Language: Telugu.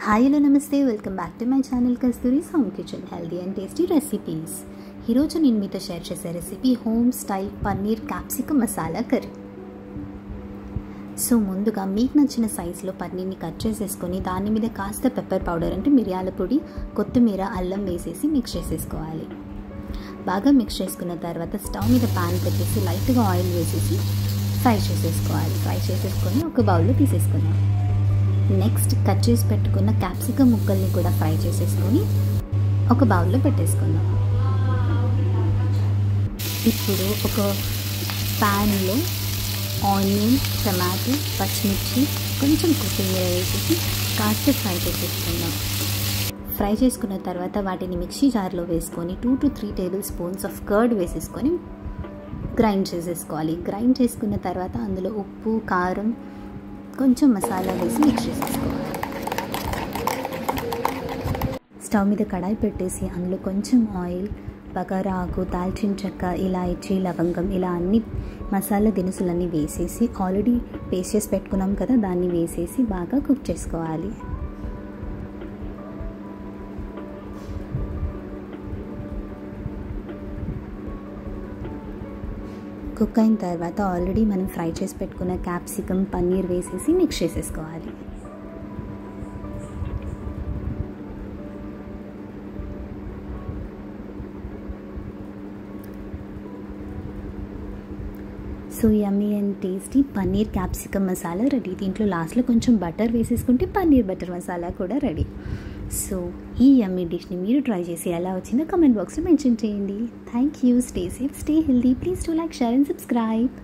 హాయ్ హలో నమస్తే, welcome back to my channel Kasturi's home kitchen healthy and tasty recipes. ఈరోజు నేను మీతో షేర్ చేసే recipe home style paneer capsicum masala curry. So ముందుగా మీకు నచ్చిన సైజులో పన్నీర్ని కట్ చేసేసుకొని దాని మీద కాస్త పెప్పర్ పౌడర్ అంటే మిరియాల పొడి, కొత్తిమీర, అల్లం వేసేసి మిక్స్ చేసేసుకోవాలి. బాగా మిక్స్ చేసుకున్న తర్వాత స్టవ్ మీద ప్యాన్ పెట్టేసి లైట్గా ఆయిల్ వేసేసి ఫ్రై చేసేసుకోవాలి. ఫ్రై చేసేసుకొని ఒక బౌల్లో తీసేసుకున్నాం. నెక్స్ట్ కట్ చేసి పెట్టుకున్న క్యాప్సికమ్ ముక్కల్ని కూడా ఫ్రై చేసేసుకొని ఒక బౌల్లో పెట్టేసుకుందాం. ఇప్పుడు ఒక ప్యాన్లో ఆనియన్, టమాటో, పచ్చిమిర్చి, కొంచెం కొత్తిమీర వేసేసి కాస్త ఫ్రై చేసేసుకుందాం. ఫ్రై చేసుకున్న తర్వాత వాటిని మిక్సీ జార్లో వేసుకొని 2 to 3 table spoons of curd వేసేసుకొని గ్రైండ్ చేసేసుకోవాలి. గ్రైండ్ చేసుకున్న తర్వాత అందులో ఉప్పు, కారం, కొంచెం మసాలా వేసి మిక్స్ చేసేసుకోవాలి. స్టవ్ మీద కడాయి పెట్టేసి అందులో కొంచెం ఆయిల్, బగారా ఆకు, దాల్చిన చెక్క, ఇలాయచీ, లవంగం ఇలా అన్ని మసాలా దినుసులన్నీ వేసేసి ఆల్రెడీ పేస్ట్ చేసి పెట్టుకున్నాం కదా, దాన్ని వేసేసి బాగా కుక్ చేసుకోవాలి. కుక్ అయిన తర్వాత ఆల్రెడీ మనం ఫ్రై చేసి పెట్టుకున్న క్యాప్సికమ్, పన్నీర్ వేసేసి మిక్స్ చేసేసుకోవాలి. So yummy and tasty paneer capsicum masala ready. దీంట్లో లాస్ట్లో కొంచెం బటర్ వేసేసుకుంటే పన్నీర్ బటర్ మసాలా కూడా రెడీ. సో ఈ యమ్మీ డిష్ని మీరు ట్రై చేసి ఎలా వచ్చిందో కామెంట్ బాక్స్లో మెన్షన్ చేయండి. Thank you. Stay safe, stay healthy. Please do like, share and subscribe.